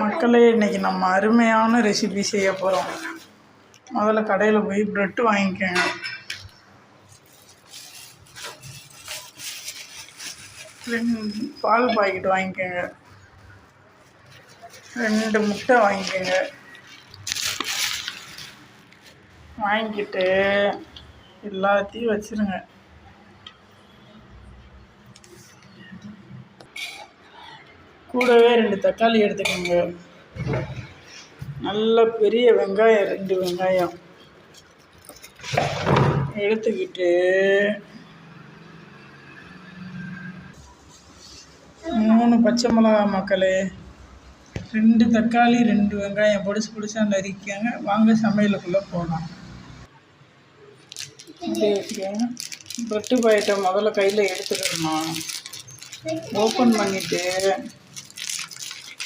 மக்களே, இன்றைக்கி நம்ம அருமையான ரெசிபி செய்ய போகிறோம். முதல்ல கடையில் போய் ப்ரெட்டு வாங்கிக்கோங்க. பால் பாக்கெட் வாங்கிக்கோங்க. 2 முட்டை வாங்கிக்கோங்க. வாங்கிக்கிட்டு எல்லாத்தையும் வச்சுருங்க. கூடவே 2 தக்காளி எடுத்துக்கோங்க. நல்ல பெரிய வெங்காயம் 2 வெங்காயம் எடுத்துக்கிட்டு 3 பச்சை மிளகா மக்களே, 2 தக்காளி 2 வெங்காயம் பொடிசாக நறுக்கிக்கோங்க. வாங்க சமையலுக்குள்ளே போகலாம். இப்படி வச்சுக்கோங்க. ப்ரெட்டு பாக்கெட்டை முதல்ல கையில் எடுத்துக்கணும். ஓப்பன் பண்ணிவிட்டு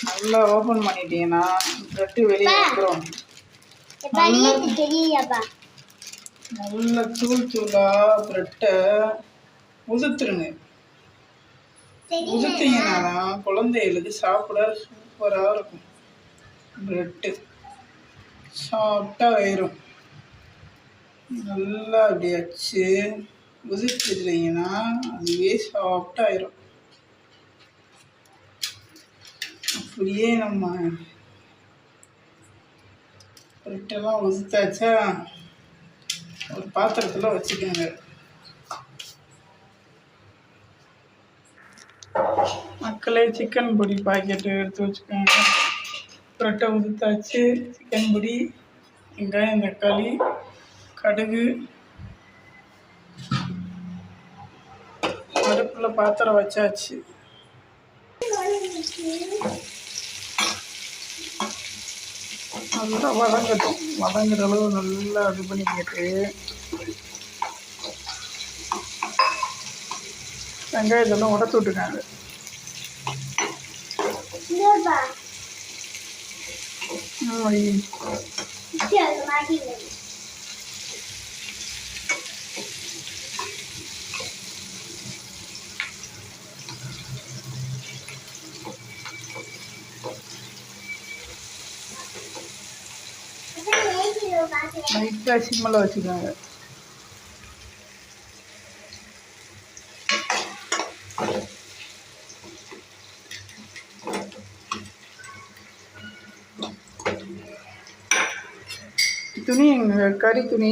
நல்லா ஓப்பன் பண்ணிட்டீங்கன்னா ப்ரெட்டு வெளியே வந்துடும். நல்ல தூளாக ப்ரெட்டை உதுத்துருங்க. உதுத்தீங்கன்னா குழந்தைகளுக்கு சாப்பிட சூப்பராக இருக்கும். ப்ரெட்டு சாஃப்டாக ஆயிரும். நல்லா அப்படி வச்சு உதுத்துட்டிங்கன்னா அதுவே சாஃப்டாக ஆயிரும். அப்படியே நம்ம ப்ரெட்டெல்லாம் உதுத்தாச்சா ஒரு பாத்திரத்தில் வச்சுக்கோங்க. மக்களே, சிக்கன் பொடி பாக்கெட்டு எடுத்து வச்சுக்கோங்க. ப்ரெட்டை உதுத்தாச்சு. சிக்கன் பொடி, வெங்காயம், தக்காளி, கடுகு, அடுப்பில் பாத்திரம் வச்சாச்சு. நல்லா வதங்கட்டும். வதங்குற அளவு நல்லா இது பண்ணிக்கிட்டு வெங்காயத்தெல்லாம் உடச்சு விட்டுக்காங்க. லைட்டாக சிம்மில் வச்சுக்கோங்க. துணி, கறி துணி